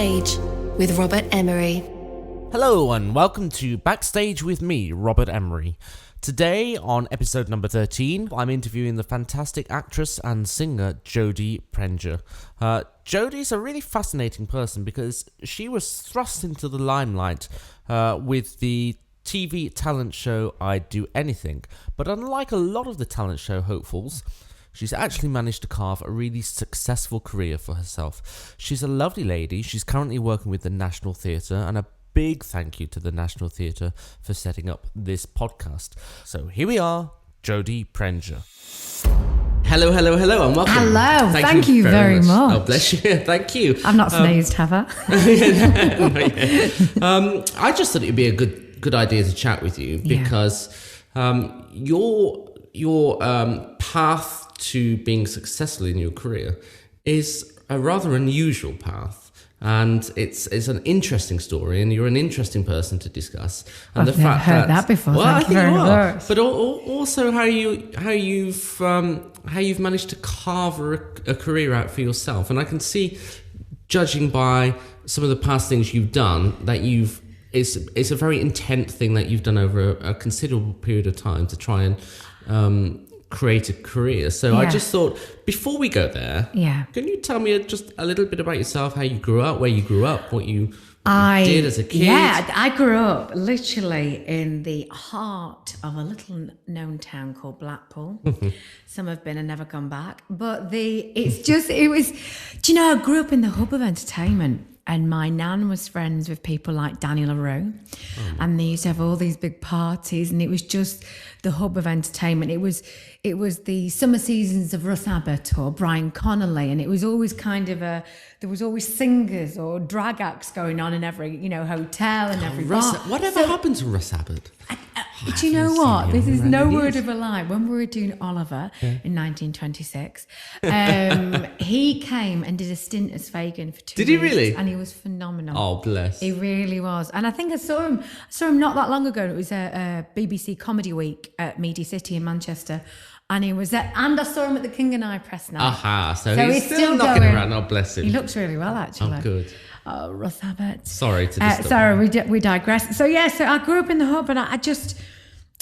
Backstage with Robert Emery. Hello and welcome to Backstage with me, Robert Emery. Today, on episode number 13, I'm interviewing the fantastic actress and singer Jodie Prenger. Jodie's a really fascinating person because she was thrust into the limelight with the TV talent show I'd Do Anything. But unlike a lot of the talent show hopefuls, she's actually managed to carve a really successful career for herself. She's a lovely lady. She's currently working with the National Theatre, and a big thank you to the National Theatre for setting up this podcast. So here we are, Jodie Prenger. Hello, and welcome. Hello, thank you very much. Oh, bless you. Thank you. I've not sneezed, have I? I just thought it'd be a good idea to chat with you because your path to being successful in your career is a rather unusual path. And it's an interesting story, and you're an interesting person to discuss. And I've never heard that before. Well, Thank you very much. But also how you've managed to carve a career out for yourself. And I can see, judging by some of the past things you've done, that it's a very intent thing that you've done over a considerable period of time to try and create a career. So I just thought, before we go there, can you tell me just a little bit about yourself, how you grew up, where you grew up, what you did as a kid? Yeah, I grew up literally in the heart of a little known town called Blackpool. Some have been and never come back. But I grew up in the hub of entertainment. And my nan was friends with people like Danny LaRue. And they used to have all these big parties, and it was just the hub of entertainment. It was the summer seasons of Russ Abbott or Brian Connolly, and it was always there was always singers or drag acts going on in every, hotel and every bar. Whatever happened to Russ Abbott? Do you know what? This is no word of a lie. When we were doing Oliver in 1926, he came and did a stint as Fagin for 2 weeks. Did he really? And he was phenomenal. Oh, bless. He really was. And I think I saw him not that long ago. It was a BBC Comedy Week at Media City in Manchester. And he was there. And I saw him at the King and I press night. Aha, so he's still knocking around. Oh, bless him. He looks really well, actually. Oh, good. Oh, Russ Abbott. Sorry to disturb. Sorry, we digress. So I grew up in the hub, and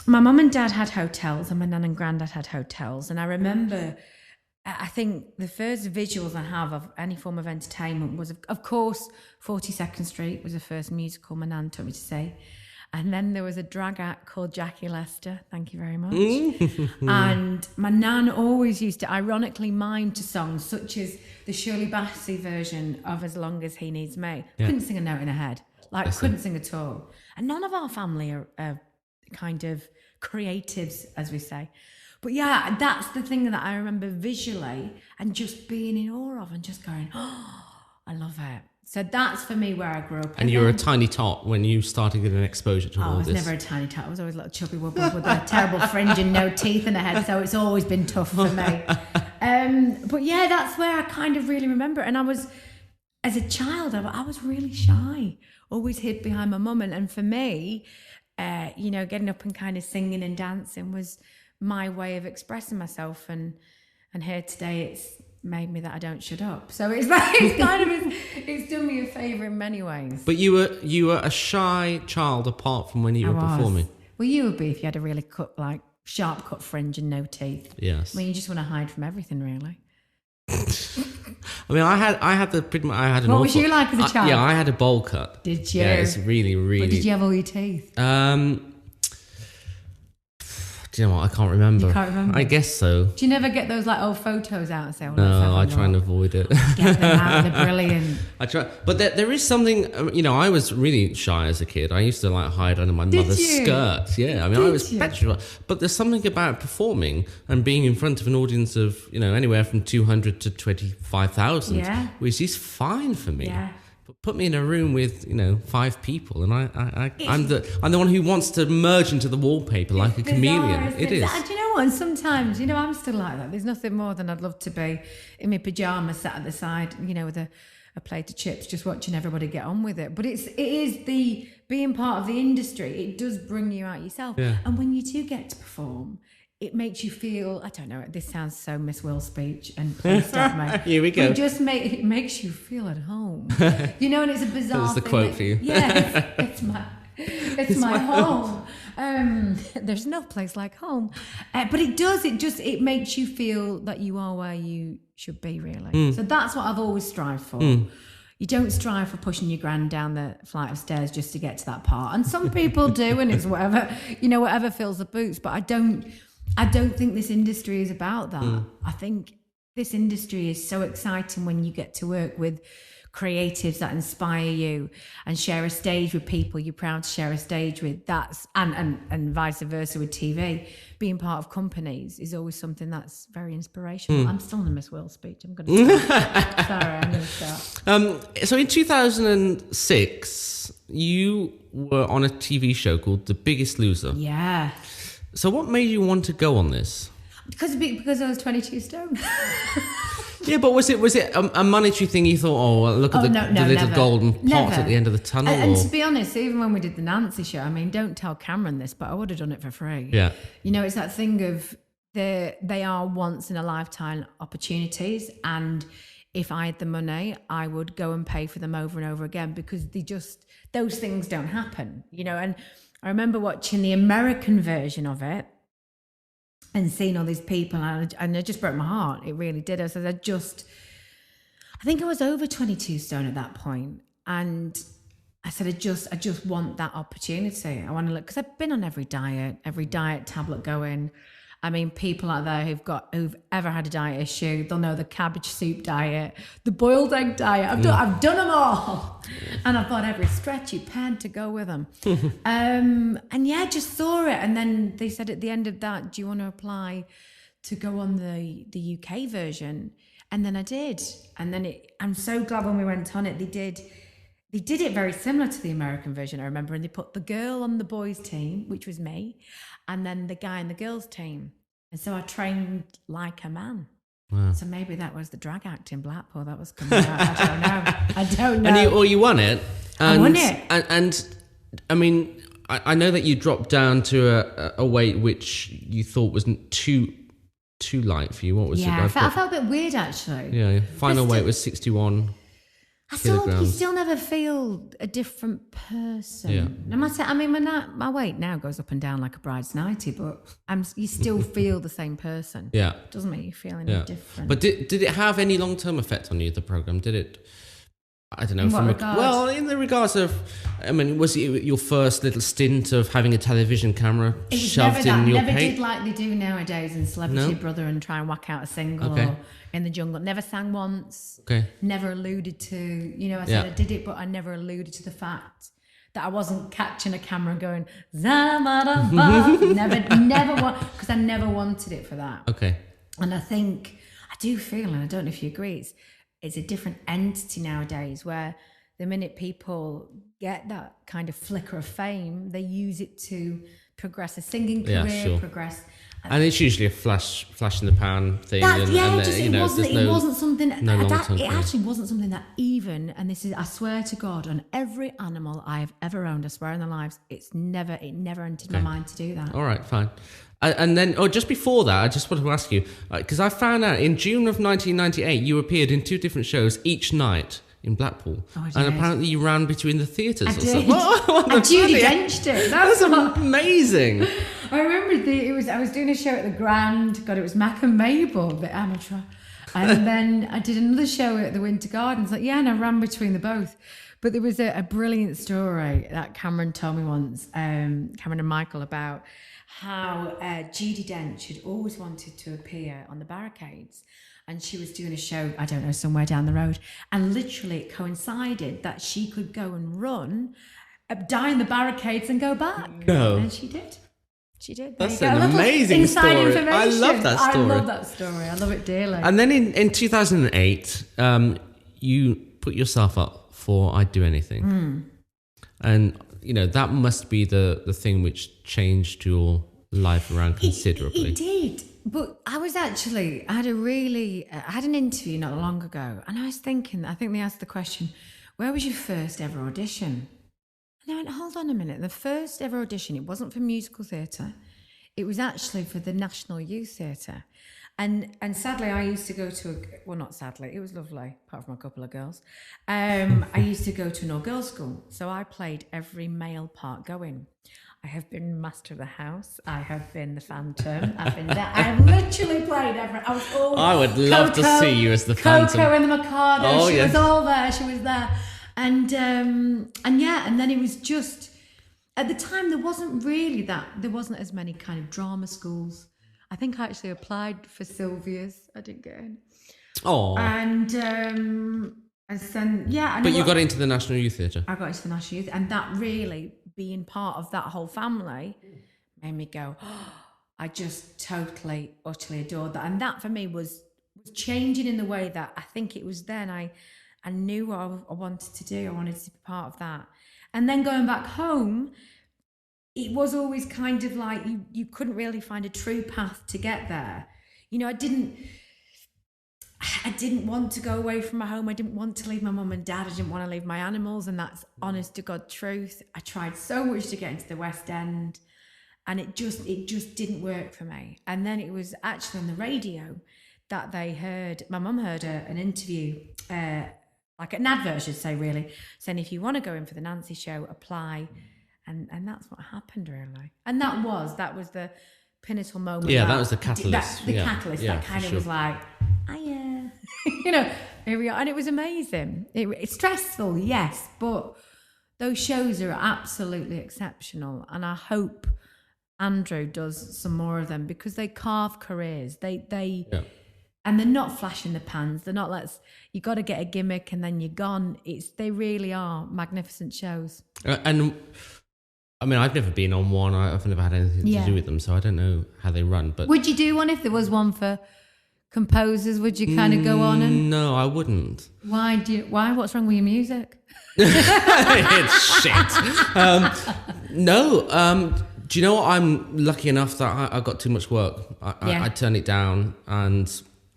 my mum and dad had hotels, and my nan and granddad had hotels. And I remember, I think the first visuals I have of any form of entertainment was, of course, 42nd Street was the first musical my nan took me to see. And then there was a drag act called Jackie Lester. Thank you very much. And my nan always used to ironically mime to songs such as the Shirley Bassey version of As Long As He Needs Me. Couldn't sing a note in her head. Couldn't sing at all. And none of our family are kind of creatives, as we say. But yeah, that's the thing that I remember visually and just being in awe of and just going, oh, I love it. So that's for me where I grew up. And you were a tiny tot when you started getting exposure to all this. I was never a tiny tot. I was always a little chubby wubble with a terrible fringe and no teeth in her head. So it's always been tough for me. But yeah, that's where I kind of really remember. And as a child, I was really shy. Always hid behind my mum. And for me, getting up and kind of singing and dancing was my way of expressing myself. And here today, it's made me that I don't shut up. So it's done me a favour in many ways. But you were a shy child apart from when you were performing. Well, you would be if you had a really sharp cut fringe and no teeth. Yes. I mean, you just want to hide from everything, really. I mean, I had an. What was you like as a child? I had a bowl cut. Did you? Yeah, it's really, really. But did you have all your teeth? Do you know what? I can't remember. You can't remember? I guess so. Do you never get those old photos out and say, no, I try and avoid it. Get them out, they're brilliant. I try. But there is something, I was really shy as a kid. I used to hide under my mother's skirt. Yeah, I mean, I was petrified. But there's something about performing and being in front of an audience of, anywhere from 200 to 25,000, which is fine for me. Yeah. Put me in a room with 5 people, and I'm the one who wants to merge into the wallpaper like a chameleon. It is. Do you know what? And sometimes, I'm still like that. There's nothing more than I'd love to be in my pajamas, sat at the side, with a plate of chips, just watching everybody get on with it. But it is being part of the industry. It does bring you out yourself. Yeah. And when you do get to perform, it makes you feel, I don't know, this sounds so Miss Will speech, and please stop me. Here we go. It makes you feel at home. You know, and it's a bizarre That was the thing. quote for you. Yeah, it's my home. There's no place like home. But it makes you feel that you are where you should be, really. So that's what I've always strived for. You don't strive for pushing your gran down the flight of stairs just to get to that part. And some people do, and it's whatever fills the boots. But I don't think this industry is about that. I think this industry is so exciting when you get to work with creatives that inspire you and share a stage with people you're proud to share a stage with. That's and vice versa with TV. Being part of companies is always something that's very inspirational. I'm still in the Miss World speech. I'm going to start. Sorry, I'm going to start. So in 2006, you were on a TV show called The Biggest Loser. Yeah. So what made you want to go on this? Because I was 22 stone. Yeah, but was it a monetary thing? You thought, oh, well, look at the little never. golden pot at the end of the tunnel? And to be honest, even when we did the Nancy show, I mean, don't tell Cameron this, but I would have done it for free. Yeah. You know, it's that thing of they are once in a lifetime opportunities, and if I had the money, I would go and pay for them over and over again, because those things don't happen, you know. And I remember watching the American version of it and seeing all these people, and it just broke my heart. It really did. I think I was over 22 stone at that point, and I said, I just want that opportunity. I want to look, because I've been on every diet tablet going. I mean, people out there who've ever had a diet issue, they'll know the cabbage soup diet, the boiled egg diet. I've done them all, and I've got every stretchy pen to go with them. And yeah, just saw it, and then they said at the end of that, do you want to apply to go on the UK version? And then I did, and then I'm so glad when we went on it, they did it very similar to the American version, I remember, and they put the girl on the boys' team, which was me, and then the guy in the girls' team. And so I trained like a man. Wow. So maybe that was the drag act in Blackpool that was coming out. I don't know. And you won it. I won it. And I mean, I know that you dropped down to a weight which you thought wasn't too light for you. What was it? I felt a bit weird, actually. Yeah, final weight was 61. You still never feel a different person. Yeah. No matter, I mean, my weight now goes up and down like a bride's nightie, but you still feel the same person. Yeah. It doesn't make you feel any different. But did it have any long-term effect on you, the program? Did it, I don't know. In what regard? In the regards of, I mean, was it your first little stint of having a television camera shoved in your Never page? did like they do nowadays in Celebrity Brother and try and whack out a single or in the jungle. Never sang once. Okay. Never alluded to, I said I did it, but I never alluded to the fact that I wasn't catching a camera and going, never, because I never wanted it for that. Okay. And I think, I do feel, and I don't know if you agree, it's a different entity nowadays where the minute people get that kind of flicker of fame, they use it to progress a singing career, progress. And it's usually a flash in the pan thing. It wasn't something. It actually wasn't something that even. And this is, I swear to God, on every animal I have ever owned, I swear on their lives, it never entered my mind to do that. All right, fine. And then, just before that, I just wanted to ask you, because I found out in June of 1998, you appeared in 2 different shows each night in Blackpool. And apparently you ran between the theatres or something. I Judi Denched it. That's amazing. I remember I was doing a show at the Gran. God, it was Mac and Mabel, the amateur. And then I did another show at the Winter Gardens. And I ran between the both. But there was a brilliant story that Cameron told me once, Cameron and Michael, about how Judi Dench had always wanted to appear on the barricades. And she was doing a show, I don't know, somewhere down the road. And literally it coincided that she could go and run, die in the barricades and go back. No. And she did. She did. That's an amazing story. I love that story. I love that story. I love it dearly. And then in 2008, you put yourself up for I'd Do Anything. And, that must be the thing which changed your life around considerably. It did. But I had an interview not long ago, and I was thinking, I think they asked the question, where was your first ever audition? And I went, hold on a minute. The first ever audition, it wasn't for musical theatre. It was actually for the National Youth Theatre. And sadly, I used to go to not sadly, it was lovely, apart from a couple of girls. I used to go to an all-girls school. So I played every male part going. I have been Master of the House. I have been the Phantom. I've been that. I have literally played every. I would love to see you as the Phantom. Coco and the Mikado. Oh, she was all there. She was there. And then it was just, at the time, there wasn't as many kind of drama schools. I think I actually applied for Sylvia's. I didn't get in. Oh. And then, But you got into the National Youth Theatre. I got into the National Youth, and that really, being part of that whole family, made me go, I just totally, utterly adored that. And that for me was changing in the way that I think it was then I knew what I wanted to do. I wanted to be part of that. And then going back home, it was always kind of like you couldn't really find a true path to get there. You know, I didn't want to go away from my home. I didn't want to leave my mum and dad. I didn't want to leave my animals, and that's honest to God truth. I tried so much to get into the West End, and it just didn't work for me. And then it was actually on the radio that my mum heard an interview, like an advert, I should say, really, saying if you want to go in for the Nancy show, apply. And that's what happened, really. And that was the pinnacle moment. Yeah, that was the catalyst. Catalyst that kind of was like, you know, here we are. And it was amazing. It's stressful, yes, but those shows are absolutely exceptional. And I hope Andrew does some more of them, because they carve careers. And they're not flash in the pans. They're not you got to get a gimmick and then you're gone. They really are magnificent shows. And I mean, I've never been on one. I've never had anything to do with them, so I don't know how they run. But would you do one if there was one for composers? Would you kind of go on and? No, I wouldn't. Why? What's wrong with your music? It's shit. No. Do you know what? I'm lucky enough that I got too much work. I turn it down, and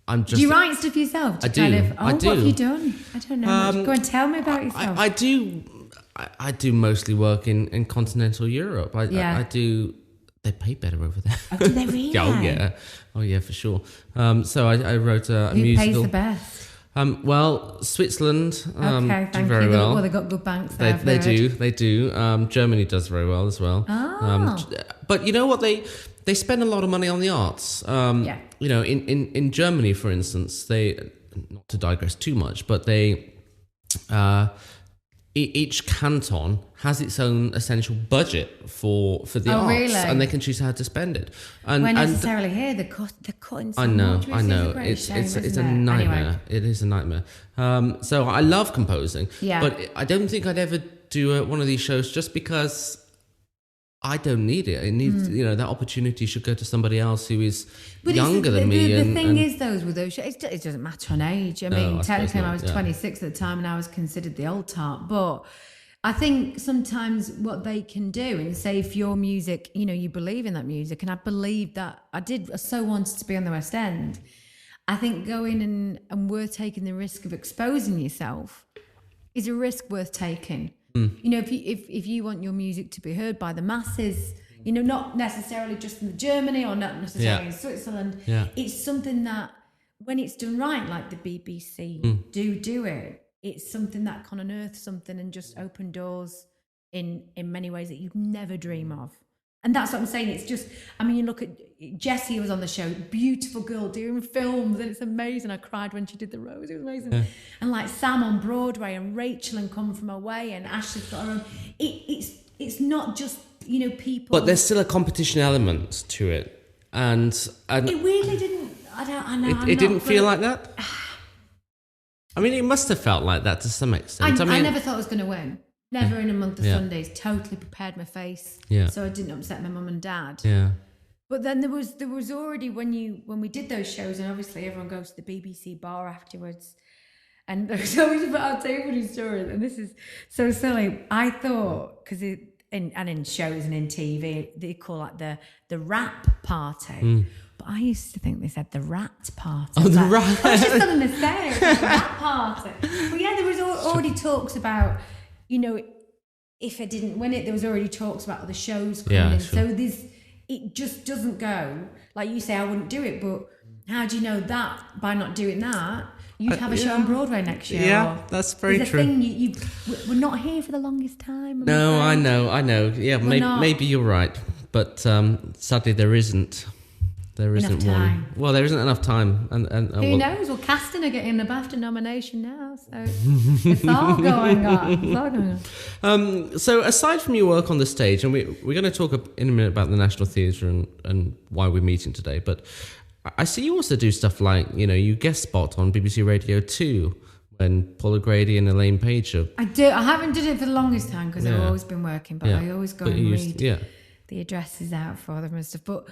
I'm just. Do you write stuff yourself? I do. I do. What have you done? I don't know. Go and tell me about yourself. I do. I do mostly work in continental Europe. I do. They pay better over there. Oh, do they really? Oh yeah, for sure. So I wrote a musical. Who pays the best? Well, Switzerland okay, do very well. Well, they got good banks there. They do. Germany does very well as well. Oh. But you know what? They spend a lot of money on the arts. You know, in Germany, for instance, they, not to digress too much, but they each canton has its own essential budget for the arts, really? And they can choose how to spend it. And when necessarily here they're cutting so much. I know. It's a nightmare. Anyway. It is a nightmare. So I love composing, but I don't think I'd ever do one of these shows just because I don't need it. It needs, you know, that opportunity should go to somebody else who is younger than me. The thing is, with those shows, it doesn't matter on age. I mean, technically, I was 26 at the time, and I was considered the old tart. But I think sometimes what they can do, and say if your music, you know, you believe in that music, and I believe that I so wanted to be on the West End. I think going and worth taking the risk of exposing yourself is a risk worth taking. You know, if you want your music to be heard by the masses, you know, not necessarily just in Germany or not necessarily in Switzerland, it's something that when it's done right, like the BBC do it, it's something that can unearth something and just open doors in many ways that you'd never dream of. And that's what I'm saying. It's just, I mean, you look at Jessie, who was on the show, beautiful girl doing films, and it's amazing. I cried when she did The Rose. It was amazing. Yeah. And like Sam on Broadway, and Rachel and Come From Away, and Ashley's got her own. It's not just, you know, people. But there's still a competition element to it, and it really didn't. I know. It didn't feel like that. I mean, it must have felt like that to some extent. I never thought I was going to win. Never in a month of Sundays. Totally prepared my face, so I didn't upset my mum and dad. Yeah. But then there was already when we did those shows, and obviously everyone goes to the BBC bar afterwards, and there's always I'll tell you a story, and this is so silly. I thought because in shows and in TV they call it the rap party. But I used to think they said the rat party. Oh, the rat! I was just going to say it was the rat party. But yeah, there was already talks about. You know, if I didn't win it, there was already talks about other shows coming in. Sure. So it just doesn't go. Like you say, I wouldn't do it, but how do you know that by not doing that, you'd have a show on Broadway next year? Yeah, that's very true. We're not here for the longest time. No, I know. Yeah, maybe you're right. But sadly, there isn't. There isn't enough time. one. Well, there isn't enough time. And who knows? Well, casting are getting the BAFTA nomination now, so it's all going on. So aside from your work on the stage, and we're going to talk in a minute about the National Theatre and why we're meeting today, but I see you also do stuff like, you guest spot on BBC Radio 2 when Paula Grady and Elaine Page are... I do. I haven't done it for the longest time because I've always been working, but I always go and read the addresses out for them and stuff. But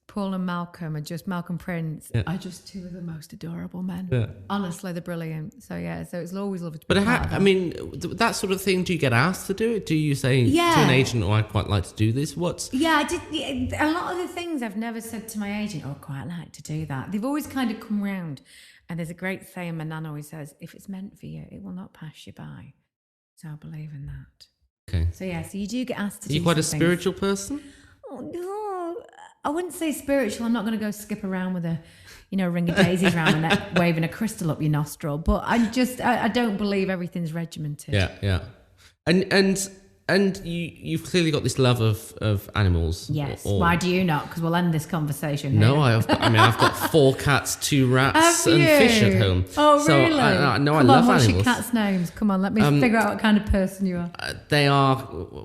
Paul and Malcolm Prince are just two of the most adorable men. Yeah. Honestly, they're brilliant. So it's always lovely to be part of them. That sort of thing, do you get asked to do it? Do you say to an agent, I quite like to do this? I did. A lot of the things I've never said to my agent, I quite like to do that. They've always kind of come round. And there's a great saying my nan always says, if it's meant for you, it will not pass you by. So I believe in that. Okay. So you do get asked to do. Are you quite a spiritual person? Oh, no. I wouldn't say spiritual. I'm not going to go skip around with a ring of daisies around my neck, waving a crystal up your nostril. But I don't believe everything's regimented. Yeah. And you've clearly got this love of animals. Yes. Why do you not? Because we'll end this conversation here. No, I've got 4 cats, 2 rats, and fish at home. Oh, really? So I love what's animals. Your cats' names? Come on, let me figure out what kind of person you are. They are.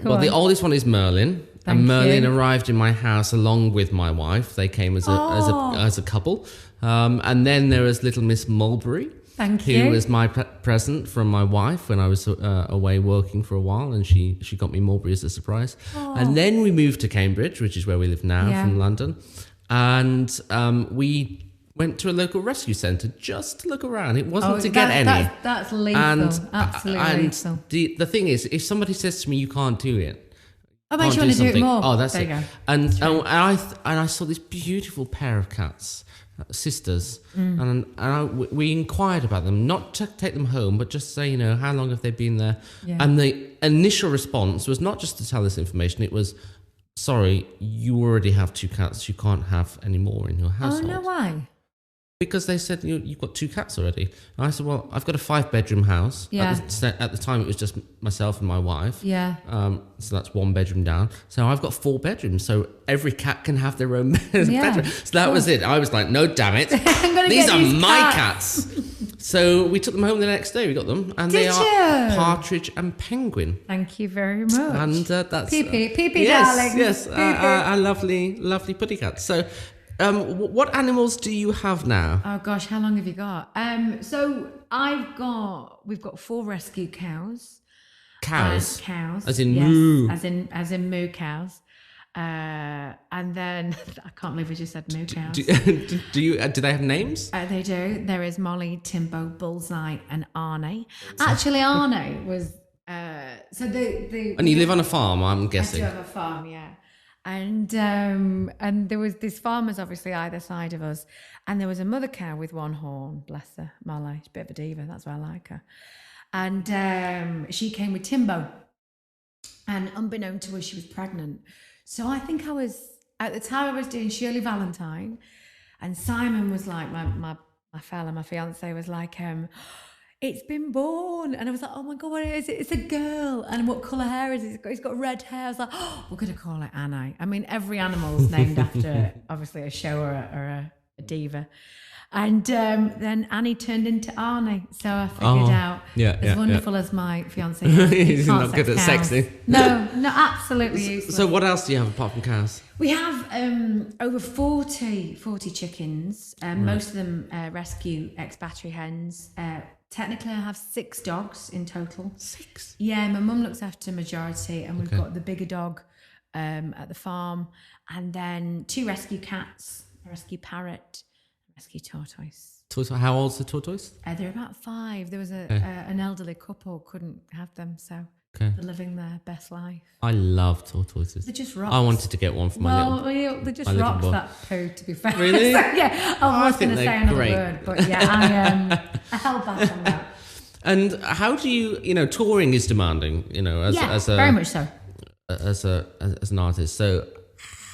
The oldest one is Merlin. And Merlin arrived in my house along with my wife. They came as a couple. And then there was little Miss Mulberry. Thank you. Who was my present from my wife when I was away working for a while, and she got me Mulberry as a surprise. Aww. And then we moved to Cambridge, which is where we live now, from London. And we went to a local rescue centre just to look around. It wasn't to get any. That's lethal. Absolutely lethal. The thing is, if somebody says to me, you can't do it, I bet you want to do it more. Oh, that's there it. You go. And I saw this beautiful pair of cats, sisters, and we inquired about them, not to take them home, but just say, how long have they been there? Yeah. And the initial response was not just to tell us information; it was, "Sorry, you already have 2 cats. You can't have any more in your household." Oh no, why? Because they said, you've got 2 cats already. And I said, well, I've got a 5-bedroom house. Yeah. At the time, it was just myself and my wife. Yeah. So that's 1 bedroom down. So I've got 4 bedrooms. So every cat can have their own bedroom. So that was it. I was like, no, damn it. These are my cats. So we took them home the next day. We got them. And they are Partridge and Penguin. Thank you very much. And that's... Pee-pee, darling. Yes, a lovely, lovely putty cat. So... what animals do you have now? Oh gosh, how long have you got? So we've got 4 rescue cows. Cows? Cows. As in moo? As in moo cows. And then, I can't believe I just said moo cows. Do they have names? They do. There is Molly, Timbo, Bullseye and Arnie. Actually, Arnie was, And you live on a farm, I'm guessing. I do have a farm, yeah. And there was this farmers obviously either side of us, and there was a mother cow with 1 horn, bless her, Molly, she's a bit of a diva, that's why I like her. And she came with Timbo, and unbeknown to her, she was pregnant. So I think at the time I was doing Shirley Valentine, and Simon was like, my fella, my fiance was like, it's been born. And I was like, oh my God, what is it? It's a girl. And what colour hair is it? It's got red hair. I was like, oh, we're going to call it Annie. I mean, every animal's named after, obviously, a show or a diva. And then Annie turned into Arnie. So I figured out, as wonderful as my fiance is, he's not good at sexy. No, absolutely useless. So what else do you have apart from cows? We have over 40 chickens. Most of them rescue ex-battery hens. Technically, I have 6 dogs in total. 6? Yeah, my mum looks after majority, and we've got the bigger dog at the farm, and then 2 rescue cats, a rescue parrot, a rescue tortoise. How old's the tortoise? They're about 5. There was an elderly couple, couldn't have them, so they're living their best life. I love tortoises. They're just rocks. I wanted to get one for my little they're just rocks, that poo, to be fair. Really? So, yeah, I was going to say another great. word, but yeah, I held back on that. And how do you, touring is demanding, as very much so. As an artist. So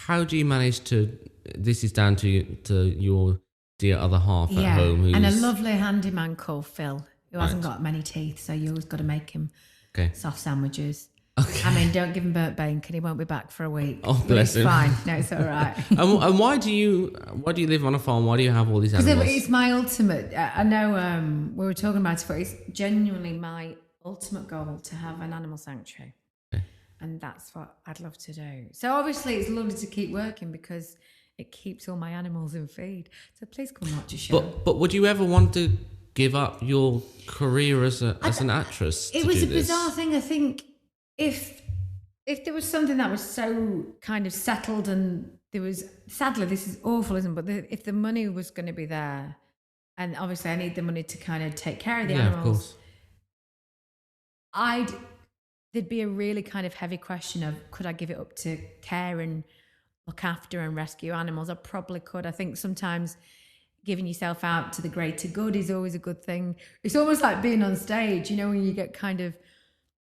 how do you manage to? This is down to your dear other half at home, and a lovely handyman called Phil, who hasn't got many teeth, so you always got to make him soft sandwiches. Okay. I mean, don't give him burnt bacon; he won't be back for a week. Oh, bless him. Fine, no, it's all right. And why do you live on a farm? Why do you have all these animals? Because it's my ultimate. I know we were talking about it before. It's genuinely my ultimate goal to have an animal sanctuary, and that's what I'd love to do. So obviously, it's lovely to keep working because it keeps all my animals in feed. So please come watch a show. But would you ever want to give up your career as an actress? It was a bizarre thing. I think if there was something that was so kind of settled, and there was, sadly, this is awful, isn't it? But if the money was going to be there, and obviously I need the money to kind of take care of the animals, of course. There'd be a really kind of heavy question of, could I give it up to care and look after and rescue animals? I probably could. I think sometimes giving yourself out to the greater good is always a good thing. It's almost like being on stage, you know, when you get kind of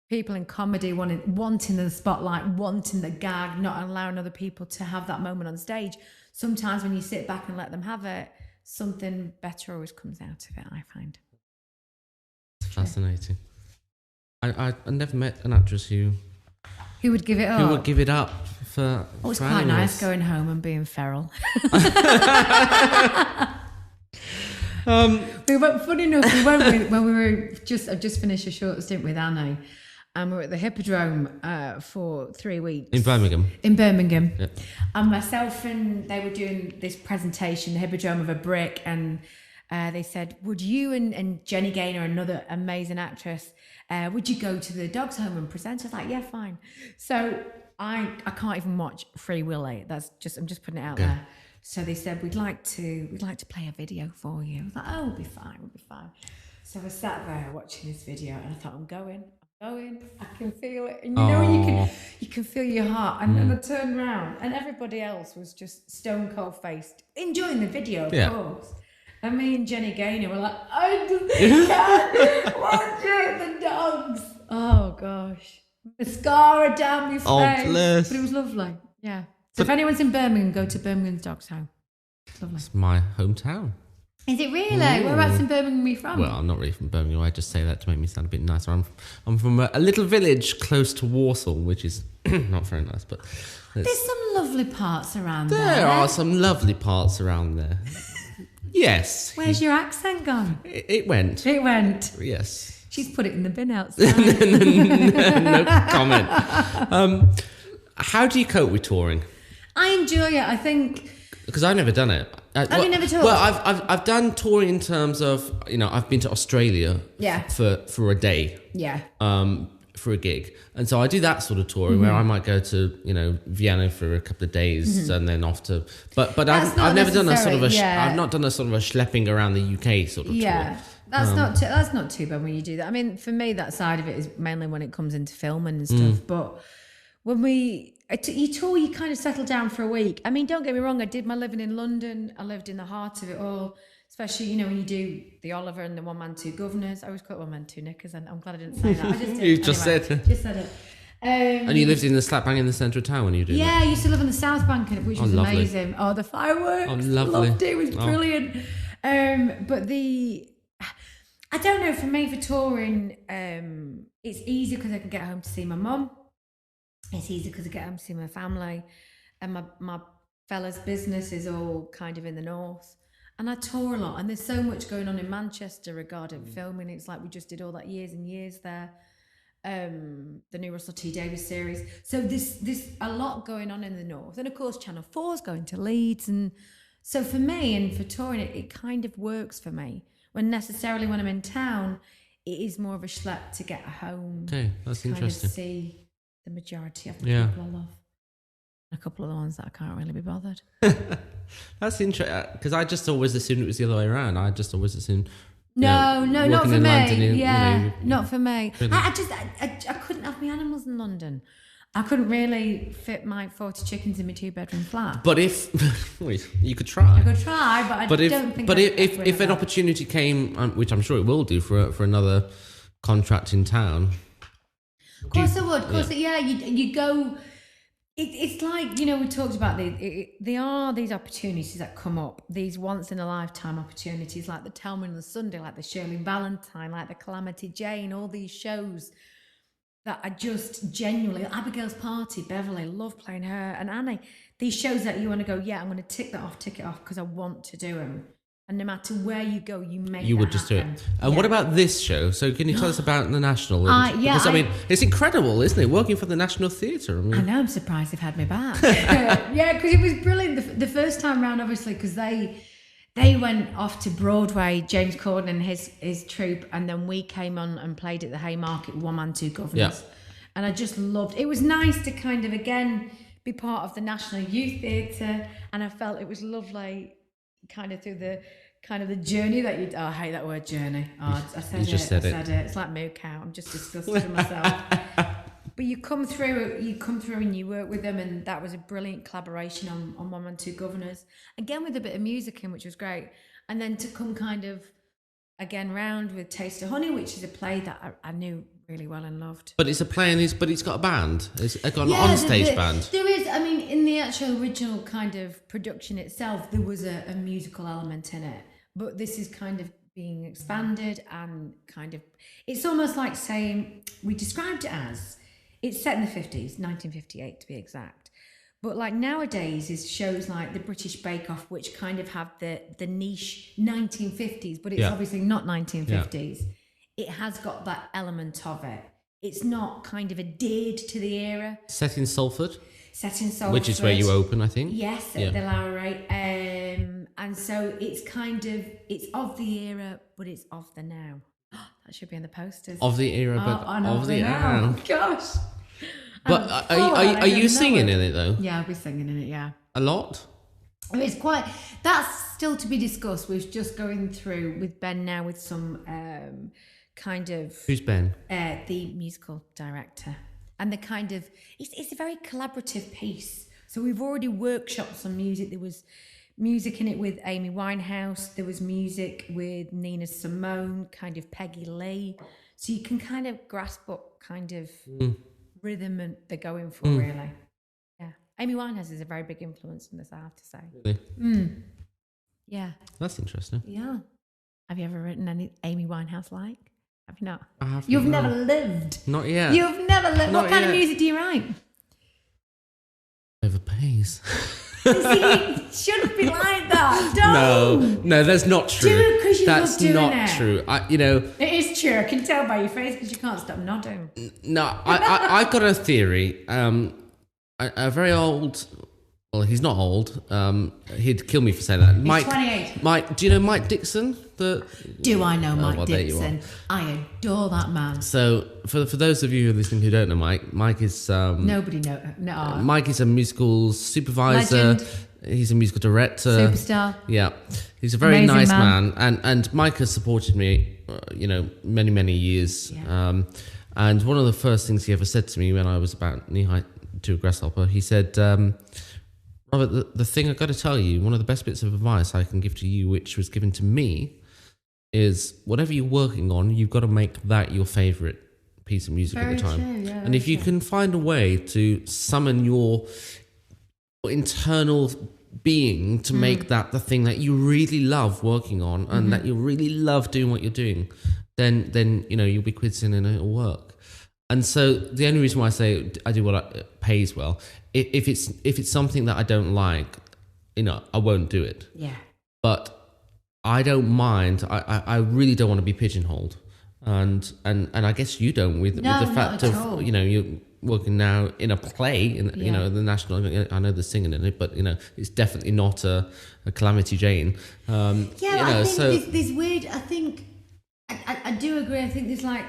people in comedy wanting the spotlight, wanting the gag, not allowing other people to have that moment on stage. Sometimes when you sit back and let them have it, something better always comes out of it, I find. It's fascinating. I never met an actress who would give it up. Who would give it up for it's for quite animals. nice going home and being feral. We went, funny enough, when we were I've just finished a short stint with Annie, and we were at the Hippodrome for 3 weeks. In Birmingham. Yeah. And myself and they were doing this presentation, the Hippodrome of a brick, and they said, would you and Jenny Gaynor, another amazing actress, would you go to the dogs home and present? I was like, yeah, fine. So I can't even watch Free Willy. I'm just putting it out there. So they said, we'd like to play a video for you. I was like, oh, we'll be fine. So I sat there watching this video, and I thought, I'm going. I can feel it. And you know, you can feel your heart. And then I turned around, and everybody else was just stone cold faced, enjoying the video, of course. And me and Jenny Gaynor were like, I just can't watch it, the dogs. Oh, gosh. Mascara down my face. Oh, bless. But it was lovely. Yeah. So if anyone's in Birmingham, go to Birmingham's Dogs Home. It's lovely. It's my hometown. Is it really? Whereabouts in Birmingham are you from? Well, I'm not really from Birmingham. I just say that to make me sound a bit nicer. I'm from a little village close to Warsaw, which is not very nice, but... There's some lovely parts around there. There are some lovely parts around there. Yes. Where's your accent gone? It went. It went. Yes. She's put it in the bin outside. No comment. How do you cope with touring? I enjoy it. I think... Because I've never done it. You never toured? Well, I've done touring in terms of, you know, I've been to Australia for a day. Yeah. For a gig. And so I do that sort of touring where I might go to, you know, Vienna for a couple of days and then off to... But I've never done a sort of I've not done a sort of a schlepping around the UK sort of tour. That's not too bad when you do that. I mean, for me, that side of it is mainly when it comes into filming and stuff. But when you tour, you kind of settle down for a week. I mean, don't get me wrong, I did my living in London. I lived in the heart of it all, especially, you know, when you do the Oliver and the One Man, Two Governors. I always call it One Man, Two Knickers, and I'm glad I didn't say that. I just did. You just said it. And you lived in the slap bang in the centre of town when you did that? Yeah, I used to live on the South Bank, which was amazing. Oh, the fireworks. Oh, lovely. Loved it. It was brilliant. But I don't know, for me, for touring, it's easy because I can get home to see my mum. It's easy because I get home to see my family, and my fella's business is all kind of in the north. And I tour a lot, and there's so much going on in Manchester regarding filming. It's like we just did all that years and years there. The new Russell T Davies series. So there's a lot going on in the north. And of course, Channel 4's going to Leeds. And so for me, and for touring, it kind of works for me. When I'm in town, it is more of a schlep to get home. Okay, that's interesting. Kind of see the majority of the people I love. A couple of the ones that I can't really be bothered. That's interesting, because I just always assumed it was the other way around. I just always assumed... No, not for me. London, not for me. Really? I couldn't have my animals in London. I couldn't really fit my 40 chickens in my 2-bedroom flat. But if... you could try. I could try, but don't think... But if an opportunity came, which I'm sure it will do for another contract in town... Of course I would. Of course, you go... It's like, you know, we talked about there are these opportunities that come up, these once in a lifetime opportunities, like the Thelma and the Sunday, like the Shirley Valentine, like the Calamity Jane, all these shows that are just genuinely, Abigail's Party, Beverly, love playing her, and Annie. These shows that you want to go, yeah, I'm going to tick it off because I want to do them. And no matter where you go, you make You that would just do happen. it. And what about this show? So can you tell us about the National? Yeah, Because, I mean, it's incredible, isn't it? Working for the National Theatre. I know, I'm surprised they've had me back. Yeah, because it was brilliant the first time round, obviously, because they went off to Broadway, James Corden and his troupe, and then we came on and played at the Haymarket, One Man, Two Governors. Yeah. And I just loved, it was nice to kind of, again, be part of the National Youth Theatre, and I felt it was lovely kind of through the journey that you. Oh, I hate that word, journey. Oh, I said you it. just said I it. said it. It's like moo cow. I'm just disgusted with myself. But you come through and you work with them, and that was a brilliant collaboration on One Man, Two Governors. Again with a bit of music in, which was great. And then to come kind of again round with Taste of Honey, which is a play that I knew really well and loved. But it's a play, but it's got a band. It's got an on-stage band. There is, I mean, in the actual original kind of production itself, there was a musical element in it. But this is kind of being expanded and kind of, it's almost like saying, we described it as, it's set in the 50s, 1958 to be exact. But like nowadays is shows like the British Bake Off, which kind of have the niche 1950s, but it's obviously not 1950s. Yeah. It has got that element of it. It's not kind of adhered to the era. Set in Salford. Which is where you open, I think. Yes, at the Lowry. And so it's kind of, it's of the era, but it's of the now. That should be in the posters. Of the era, but of the now. Gosh. But are you singing in it, though? Yeah, I'll be singing in it, yeah. A lot? It's quite, that's still to be discussed. We're just going through with Ben now with some kind of... Who's Ben? The musical director. And the kind of, it's a very collaborative piece. So we've already workshopped some music. There was music in it with Amy Winehouse. There was music with Nina Simone, kind of Peggy Lee. So you can kind of grasp what kind of rhythm and they're going for, really. Yeah. Amy Winehouse is a very big influence in this, I have to say. Really? Yeah. That's interesting. Yeah. Have you ever written any Amy Winehouse like? Have you not? I haven't. You've never lived. Not yet. You've never lived. Not what kind yet. of music do you write? Overpays. See, it shouldn't be like that. Don't. No, that's not true. Do it because you love doing it. That's not true. It is true. I can tell by your face because you can't stop nodding. No, I've got a theory. A very old... Well, he's not old. He'd kill me for saying that. He's 28. Do you know Mike Dixon? Do I know Mike Dixon? I adore that man. So, for those of you listening who don't know Mike is... Nobody knows. No. Mike is a musical supervisor. Legend. He's a musical director. Superstar. Yeah. He's a very Amazing nice man. And Mike has supported me, many, many years. Yeah. And one of the first things he ever said to me when I was about knee-high to a grasshopper, he said... Robert, the thing I've got to tell you, one of the best bits of advice I can give to you, which was given to me, is whatever you're working on, you've got to make that your favourite piece of music at the time. True, yeah, and if you can find a way to summon your internal being to make that the thing that you really love working on and that you really love doing what you're doing, then you'll be quizzing and it'll work. And so the only reason why I say I do what pays well, if it's something that I don't like, I won't do it. Yeah. But I don't mind. I really don't want to be pigeonholed, and I guess you don't with the fact of all. You're working now in a play in the National. I know there's singing in it, but it's definitely not a Calamity Jane. I think there's weird. I think I do agree. I think there's like.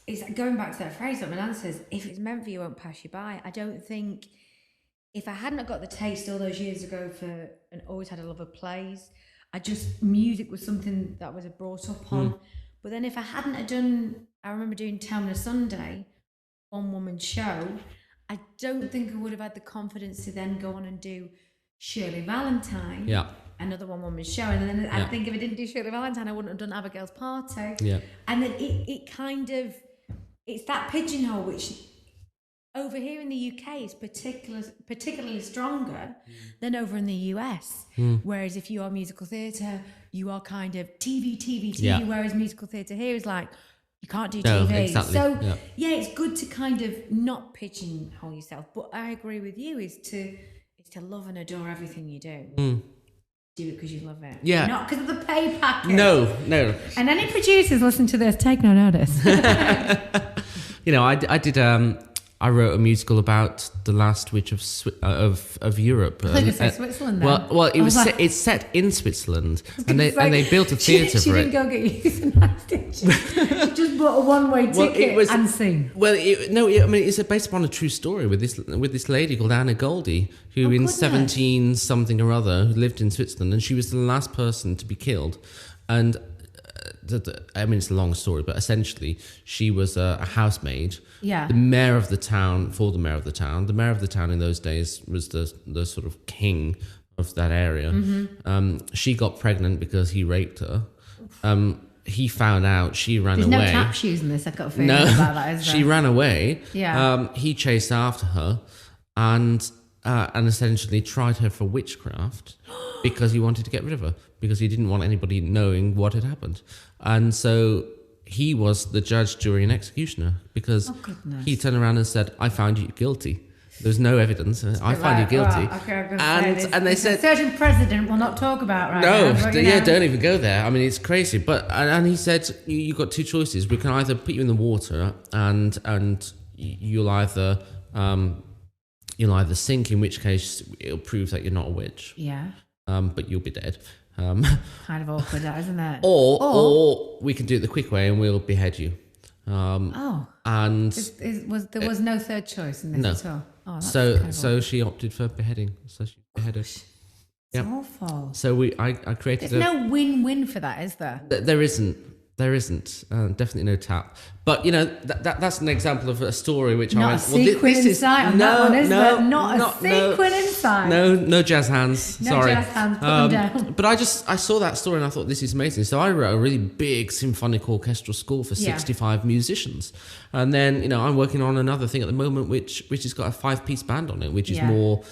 It's going back to that phrase that my nan says, if it's meant for you, it won't pass you by. I don't think, if I hadn't got the taste all those years ago and always had a love of plays, music was something that I was brought up on. But then if I hadn't have done, I remember doing Thelma and Sunday, one woman show, I don't think I would have had the confidence to then go on and do Shirley Valentine. Yeah. Another one woman show, and then I think if I didn't do Shirley Valentine, I wouldn't have done Abigail's Party. Yeah. And then it kind of, it's that pigeonhole which over here in the UK, it's particularly stronger than over in the US. Whereas if you are musical theatre, you are kind of TV. Yeah. Whereas musical theatre here is like, you can't do No, TV. exactly. So Yeah. it's good to kind of not pigeonhole yourself. But I agree with you, is to love and adore everything you do. Do it because you love it. Yeah. Not because of the pay packet. No. And any producers listen to this, take no notice. You know, I did. I wrote a musical about the last witch of Europe. I think it's Switzerland. Then. Well, it's set in Switzerland, and they built a theatre she for didn't it. go get euthanized, did she? She just bought a one-way ticket and sing. Well, I mean, it's based upon a true story with this lady called Goldie, who in 17 something or other lived in Switzerland, and she was the last person to be killed. And I mean, it's a long story, but essentially, she was a housemaid. Yeah. The mayor of the town, the mayor of the town in those days was the sort of king of that area. She got pregnant because he raped her. He found out, she ran away. There's no tap shoes in this, I've got a feeling about that, is there? She ran away. Yeah. He chased after her and essentially tried her for witchcraft because he wanted to get rid of her, because he didn't want anybody knowing what had happened. And so he was the judge, jury, and executioner, because he turned around and said, I found you guilty. There's no evidence. I find you guilty. Well, okay, and they said, a certain president will not talk about right no, now. don't even go there. I mean, it's crazy. But and he said, you've got two choices. We can either put you in the water and you'll either sink, in which case it'll prove that you're not a witch. Yeah. But you'll be dead. Kind of awkward, that, isn't it? Or we can do it the quick way and we'll behead you. And there was no third choice in this at all. Oh, that's so she opted for beheading. So she beheaded. It's awful. So I created. There's no win-win for that, is there? There isn't. Definitely no tap. But you know that's an example of a story which not I went. A sequin insight on that one, is there? Not a sequin insight. No jazz hands. No Sorry. jazz hands. Put them down. But I saw that story and I thought, this is amazing. So I wrote a really big symphonic orchestral score for 65 musicians, and then I'm working on another thing at the moment which has got a 5-piece band on it, which is more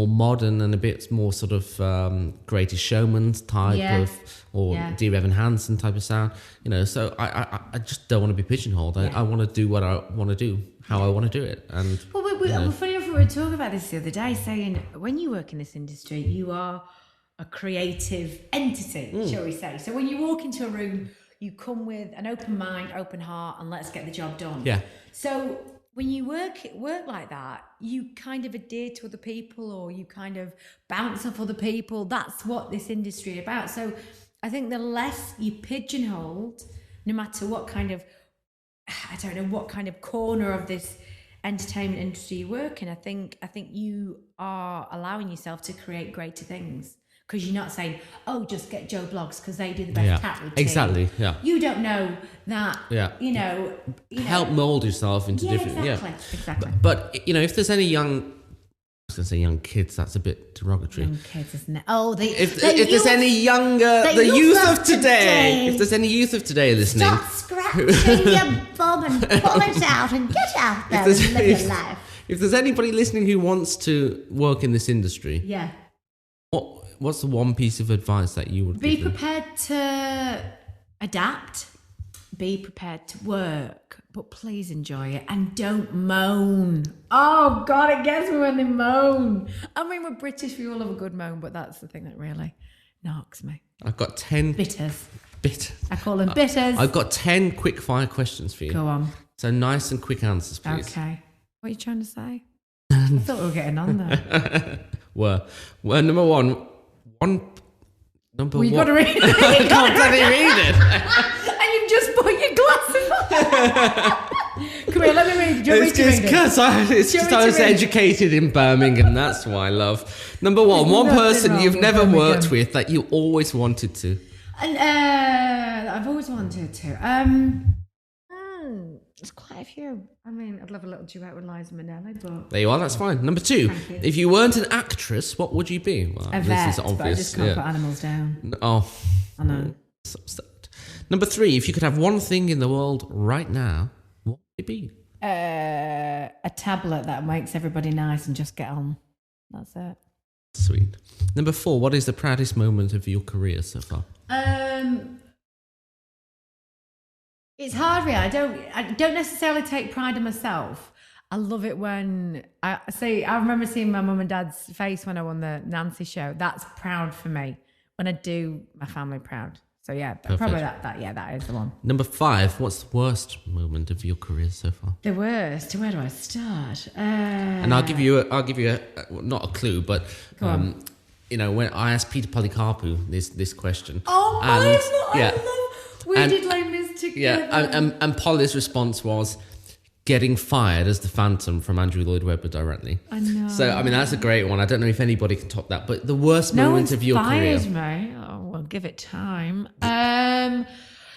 modern and a bit more sort of Greatest Showman type of, or Dear Evan Hansen type of sound. So I just don't want to be pigeonholed. I want to do what I want to do, how I want to do it. And funny enough, we were talking about this the other day, saying when you work in this industry, you are a creative entity, shall we say. So when you walk into a room, you come with an open mind, open heart, and let's get the job done. Yeah. So when you work like that, you kind of adhere to other people, or you kind of bounce off other people. That's what this industry is about. So I think the less you pigeonholed, no matter what kind of, I don't know, what kind of corner of this entertainment industry you work in, I think you are allowing yourself to create greater things. Because you're not saying, just get Joe Bloggs because they do the best cat routine. Exactly, yeah. You don't know that, help mould yourself into different... Exactly. But if there's any young... I was going to say young kids, that's a bit derogatory. Young kids, isn't it? Oh, if there's any younger... The youth of today. If there's any youth of today listening... Stop scratching your bum and pull it out and get out there and live your life. If there's anybody listening who wants to work in this industry... Yeah. What's the one piece of advice that you would be give them? prepared to adapt, be prepared to work, but please enjoy it and don't moan. Oh God, it gets me when they moan. I mean, we're British, we all have a good moan, but that's the thing that really knocks me. I've got 10 bitters. I call them bitters. I've got 10 quick fire questions for you. Go on. So nice and quick answers, please. Okay. What are you trying to say? I thought we were getting on there. Well, number one. You got to read it. I can't bloody read it. And you've just put your glasses on. Come here, let me read. Do you want me to read it? It's because I was educated in Birmingham. That's why, love. Number one person you've never worked with that you always wanted to. And I've always wanted to. There's quite a few. I mean, I'd love a little duet with Liza Minnelli, but... There you are, that's fine. Number two, if you weren't an actress, what would you be? Well, a vet, this is obvious. But I just can't put animals down. Oh. I know. So sad. Number three, if you could have one thing in the world right now, what would it be? A tablet that makes everybody nice and just get on. That's it. Sweet. Number 4, what is the proudest moment of your career so far? It's hard, really. I don't necessarily take pride in myself. I love it when I remember seeing my mum and dad's face when I won the Nancy show. That's proud for me when I do my family proud. So yeah, Perfect. probably that is the one. Number 5, what's the worst moment of your career so far? The worst. Where do I start? And I'll give you not a clue, but you know, when I asked Peter Polycarpou this question. Oh my God! Yeah, we did Les Mis together. Yeah, and Polly's response was getting fired as the Phantom from Andrew Lloyd Webber directly. I know. So I mean, that's a great one. I don't know if anybody can top that. But the worst moment of your career. Me. Oh, well, give it time. I've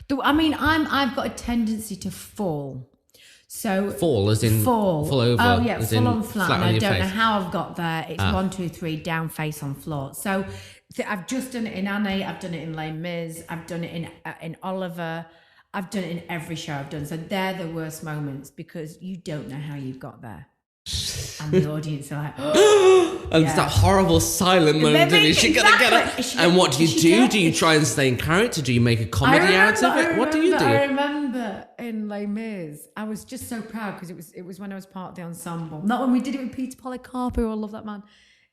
got a tendency to fall. So fall as in fall over. Oh yeah, as full in on flat. on And I your don't face. know how I've got there. It's 1, 2, 3, down face on floor. So I've just done it in Annie. I've done it in Les Mis. I've done it in Oliver. I've done it in every show I've done. So they're the worst moments because you don't know how you've got there. And the audience are like, and it's that horrible silent moment. Is she gonna get it? And what do you do? Do you try and stay in character? Do you make a comedy out of it? What do you do? I remember in Les Mis, I was just so proud because it was when I was part of the ensemble. Not when we did it with Peter Polycarpou. I love that man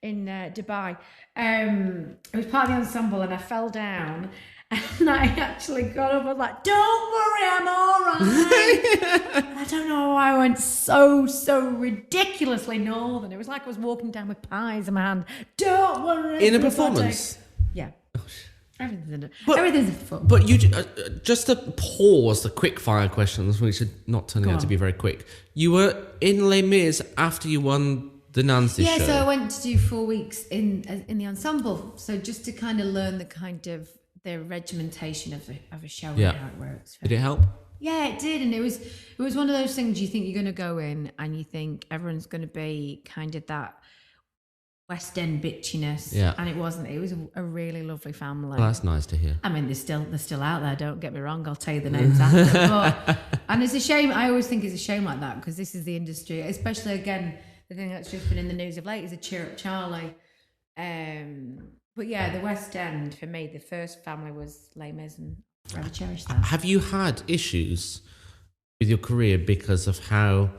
in Dubai. It was part of the ensemble, and I fell down. And I actually got up and was like, don't worry, I'm all right. I don't know why I went so ridiculously northern. It was like I was walking down with pies in my hand. Don't worry. In a performance? Yeah. Everything's fun. But you, just to pause the quick-fire questions, which are not turning out to be very quick. You were in Les Mis after you won the Nancy show. Yeah, so I went to do 4 weeks in the ensemble. So just to kind of learn the regimentation of a show and how it works. Did it help? Yeah, it did. And it was one of those things you think you're going to go in and you think everyone's going to be kind of that West End bitchiness. Yeah. And it wasn't. It was a really lovely family. Well, that's nice to hear. I mean, they're still out there. Don't get me wrong. I'll tell you the names after. And it's a shame. I always think it's a shame like that because this is the industry, especially again, the thing that's just been in the news of late is a Cheer Up Charlie. But yeah, the West End, for me, the first family was Les Mis and forever cherish that. Have you had issues with your career because of how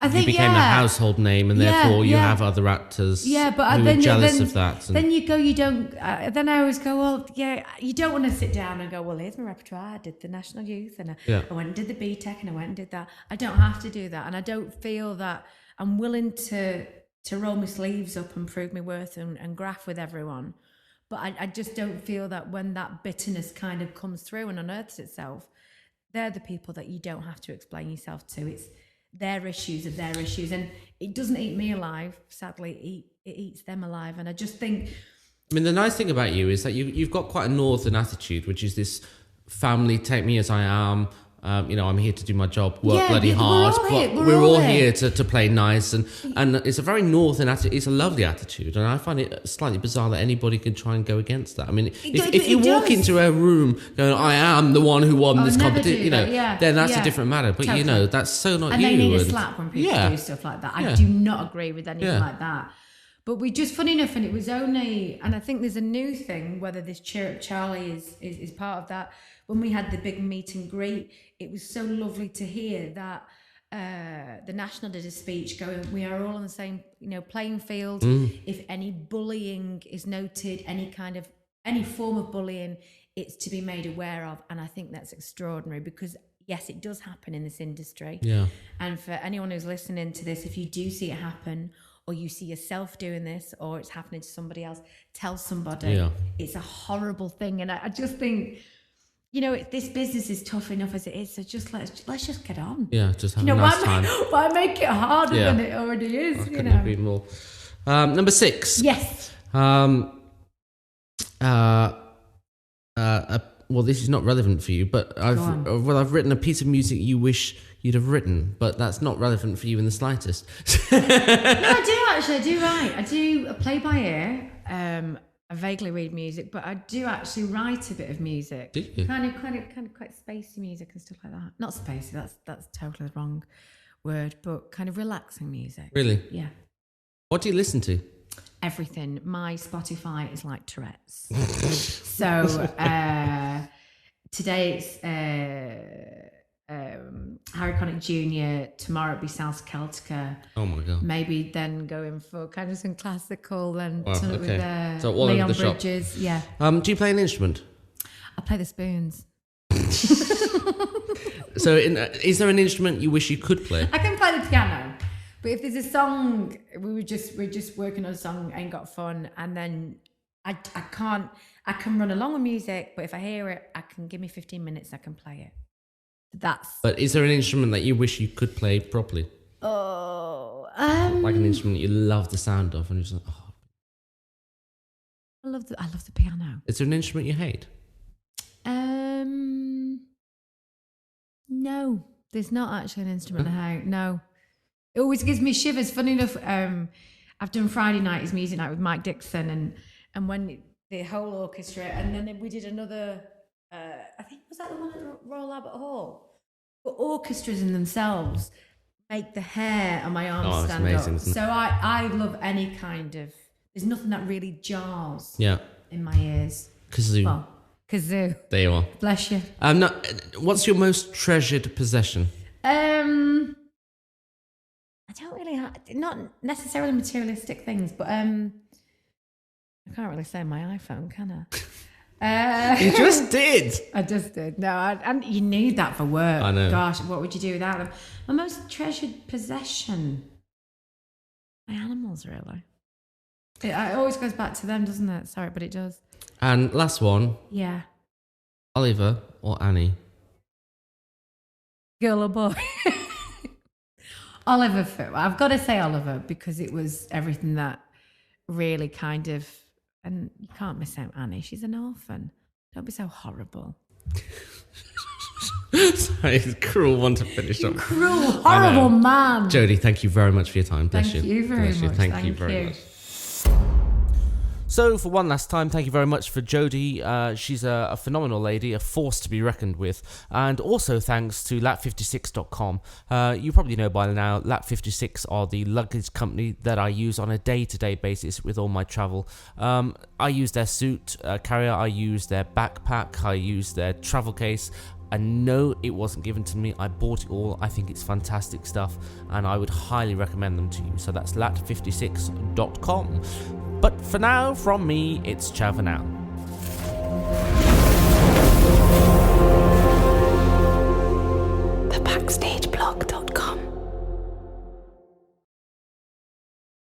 you became a household name and therefore you have other actors who are jealous of that? Then you go, you don't... then I always go, well, yeah, you don't want to sit down and go, well, here's my repertoire. I did the National Youth and I went and did the BTEC and I went and did that. I don't have to do that. And I don't feel that I'm willing to roll my sleeves up and prove my worth and graft with everyone. But I just don't feel that when that bitterness kind of comes through and unearths itself, they're the people that you don't have to explain yourself to. It's their issues are their issues. And it doesn't eat me alive, sadly, it eats them alive. And I just think... I mean, the nice thing about you is that you've got quite a northern attitude, which is this family, take me as I am. I'm here to do my job, work bloody hard, but we're all here to play nice, and it's a very northern attitude. It's a lovely attitude, and I find it slightly bizarre that anybody can try and go against that. I mean, if you walk into a room going, "I am the one who won this competition," then that's a different matter. But totally. That's so not and you. And they need a slap when people do stuff like that. I do not agree with anything like that. But we just, funny enough, and it was only, and I think there's a new thing, whether this Cheer Up Charlie is part of that. When we had the big meet and greet, it was so lovely to hear that the National did a speech going, we are all on the same, playing field. If any bullying is noted, any form of bullying, it's to be made aware of. And I think that's extraordinary because, yes, it does happen in this industry. Yeah. And for anyone who's listening to this, if you do see it happen, or you see yourself doing this, or it's happening to somebody else, tell somebody. Yeah. It's a horrible thing. And I just think... this business is tough enough as it is, so just let's just get on. Yeah, just have a nice time. Why make it harder than it already is? I couldn't agree more. Number 6. Yes. Well, this is not relevant for you, but I've written a piece of music you wish you'd have written, but that's not relevant for you in the slightest. No, I do actually. I do write. I do play by ear. I vaguely read music, but I do actually write a bit of music. Do you? Kind of quite spacey music and stuff like that. Not spacey. That's totally wrong. word, but kind of relaxing music. Really? Yeah. What do you listen to? Everything. My Spotify is like Tourette's. So today it's Harry Connick Jr. Tomorrow it'll be Salsa Celtica. Oh my god. Maybe then going for kind of some classical and Wow, with okay. So all Leon over the shop. Bridges. Yeah. Do you play an instrument? I play the spoons. So is there an instrument you wish you could play? I can play the piano, but if there's a song, we're just working on a song, ain't got fun, and then I can run along with music, but if I hear it, I can give me 15 minutes, I can play it. But is there an instrument that you wish you could play properly? Like an instrument you love the sound of, and you're just like, oh. I love the piano. Is there an instrument you hate? No, there's not actually an instrument I hate. No, it always gives me shivers. Funny enough, I've done Friday night is music night with Mike Dixon, and when the whole orchestra, and then we did another. I think was that the one at Royal Albert Hall. But orchestras in themselves make the hair on my arms stand amazing, up. isn't it? So I love any kind of. There's nothing that really jars. Yeah. In my ears. Kazoo. Well, kazoo. There you are. Bless you. What's your most treasured possession? I don't really not necessarily materialistic things, but I can't really say my iPhone, can I? You just did. I just did. No, and you need that for work. I know. Gosh, what would you do without them? My most treasured possession, my animals, really. It always goes back to them, doesn't it? Sorry, but it does. And last one. Yeah. Oliver or Annie? Girl or boy? Oliver. I've got to say Oliver because it was everything that really kind of, and you can't miss out Annie. She's an orphan. Don't be so horrible. Sorry, it's a cruel one to finish up. Cruel, horrible man. Jodie, thank you very much for your time. Bless you. Thank you very much. Thank you very much. So, for one last time, thank you very much for Jodie. She's a phenomenal lady, a force to be reckoned with. And also thanks to lat56.com. You probably know by now, Lat56 are the luggage company that I use on a day-to-day basis with all my travel. I use their suit carrier, I use their backpack, I use their travel case. And no, it wasn't given to me. I bought it all. I think it's fantastic stuff, and I would highly recommend them to you. So that's lat56.com. But for now, from me, it's ciao for now.